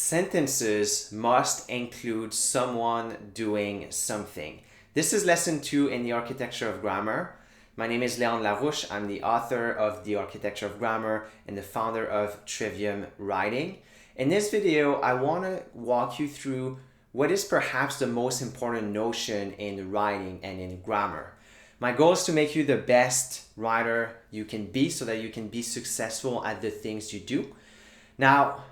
sentences must include someone doing something. This is lesson 2 in the architecture of grammar. My name is Léandre Larouche. I'm the author of the architecture of grammar and the founder of Trivium Writing. In this video, I want to walk you through what is perhaps the most important notion in writing and in grammar. My goal is to make you the best writer you can be so that you can be successful at the things you do. Now,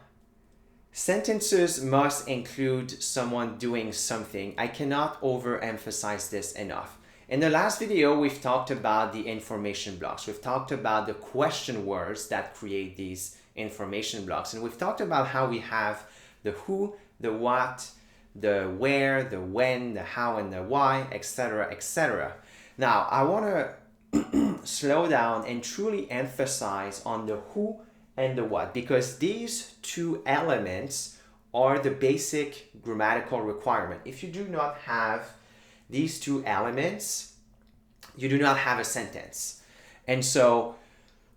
sentences must include someone doing something. I cannot overemphasize this enough. In the last video, we've talked about the information blocks. We've talked about the question words that create these information blocks. And we've talked about how we have the who, the what, the where, the when, the how, and the why, etc., etc. Now, I want to slow down and truly emphasize on the who and the what, because these two elements are the basic grammatical requirement. If you do not have these two elements, you do not have a sentence. And so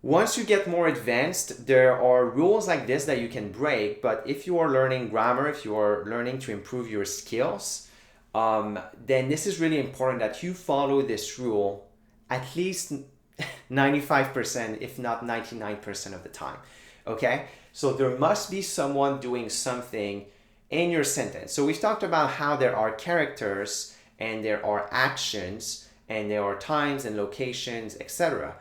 once you get more advanced, there are rules like this that you can break, but if you are learning grammar, if you are learning to improve your skills, then this is really important that you follow this rule at least 95%, if not 99% of the time. Okay? So there must be someone doing something in your sentence. So we've talked about how there are characters and there are actions and there are times and locations, etc.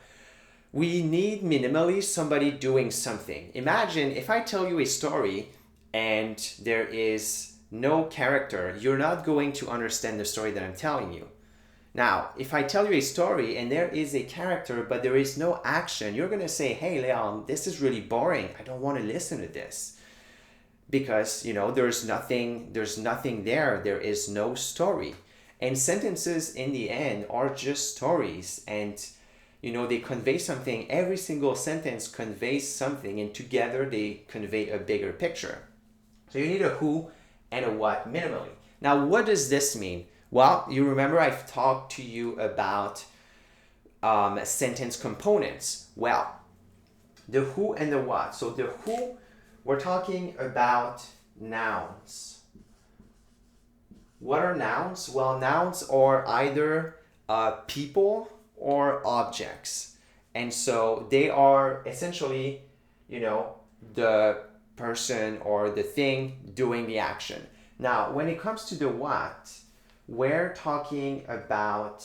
We need minimally somebody doing something. Imagine if I tell you a story and there is no character, you're not going to understand the story that I'm telling you. Now, if I tell you a story and there is a character but there is no action, you're going to say, hey, Leon, this is really boring. I don't want to listen to this. Because, there's nothing there. There is no story. And sentences in the end are just stories. And, they convey something. Every single sentence conveys something. And together they convey a bigger picture. So you need a who and a what minimally. Now, what does this mean? Well, you remember I've talked to you about sentence components. Well, the who and the what. So the who, we're talking about nouns. What are nouns? Well, nouns are either people or objects. And so they are essentially, the person or the thing doing the action. Now, when it comes to the what, we're talking about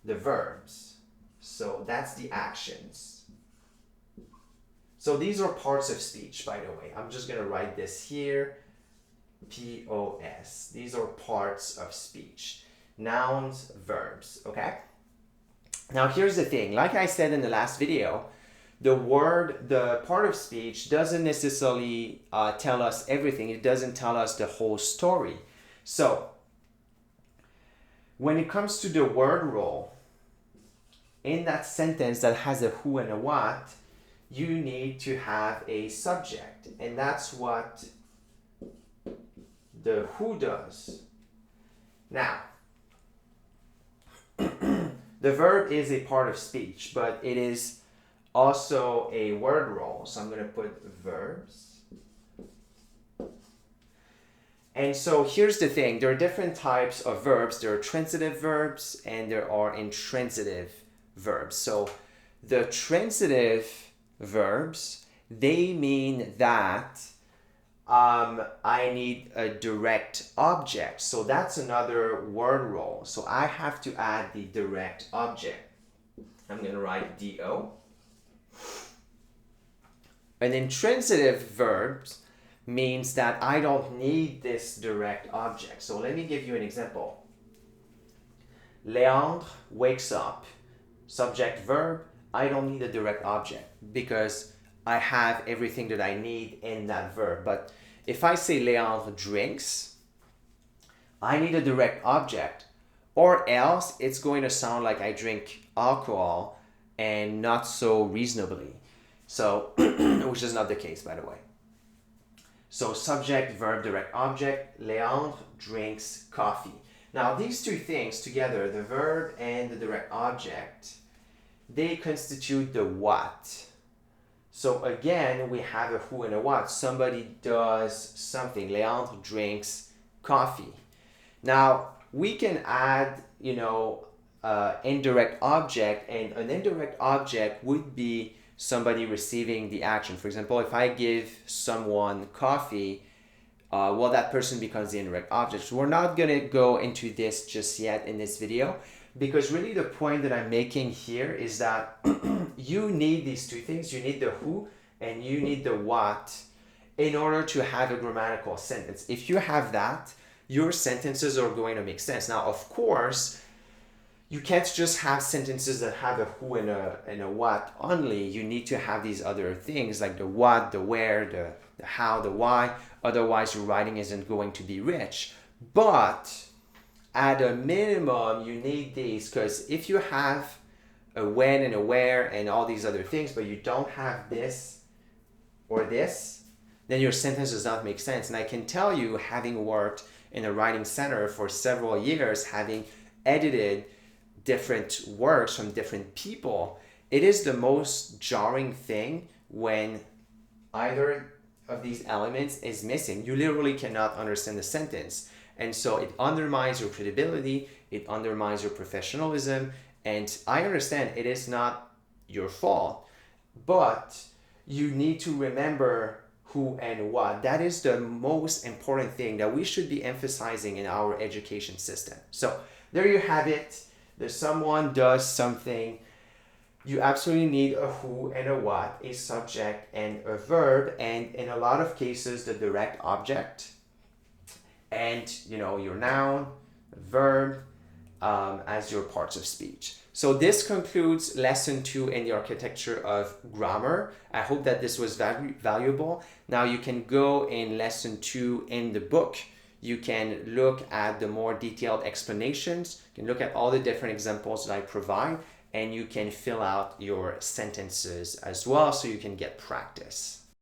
the verbs. So that's the actions. So these are parts of speech, by the way. I'm just going to write this here. POS. These are parts of speech. Nouns, verbs, okay? Now here's the thing. Like I said in the last video, the part of speech doesn't necessarily tell us everything. It doesn't tell us the whole story. So when it comes to the word role, in that sentence that has a who and a what, you need to have a subject. And that's what the who does. Now, the verb is a part of speech, but it is also a word role. So I'm going to put verbs. And so here's the thing. There are different types of verbs. There are transitive verbs and there are intransitive verbs. So the transitive verbs, they mean that I need a direct object. So that's another word role. So I have to add the direct object. I'm going to write DO. An intransitive verbs means that I don't need this direct object. So let me give you an example. Léandre wakes up. Subject verb, I don't need a direct object because I have everything that I need in that verb. But if I say Léandre drinks, I need a direct object, or else it's going to sound like I drink alcohol and not so reasonably. So, which is not the case, by the way. So subject, verb, direct object, Léandre drinks coffee. Now these two things together, the verb and the direct object, they constitute the what. So again, we have a who and a what. Somebody does something. Léandre drinks coffee. Now, we can add, indirect object, and an indirect object would be somebody receiving the action. For example, if I give someone coffee, that person becomes the indirect object. So we're not going to go into this just yet in this video, because really the point that I'm making here is that you need these two things. You need the who and you need the what in order to have a grammatical sentence. If you have that, your sentences are going to make sense. Now, of course, you can't just have sentences that have a who and a what only. You need to have these other things like the what, the where, the how, the why. Otherwise, your writing isn't going to be rich. But at a minimum, you need these, because if you have a when and a where and all these other things, but you don't have this or this, then your sentence does not make sense. And I can tell you, having worked in a writing center for several years, having edited different works from different people, it is the most jarring thing when either of these elements is missing. You literally cannot understand the sentence. And so it undermines your credibility, it undermines your professionalism, and I understand it is not your fault, but you need to remember who and what. That is the most important thing that we should be emphasizing in our education system. So there you have it. There's someone does something. You absolutely need a who and a what, a subject and a verb, and in a lot of cases, the direct object, and your noun, verb, as your parts of speech. So this concludes lesson 2 in the architecture of grammar. I hope that this was valuable. Now you can go in lesson 2 in the book. You can look at the more detailed explanations. You can look at all the different examples that I provide, and you can fill out your sentences as well so you can get practice.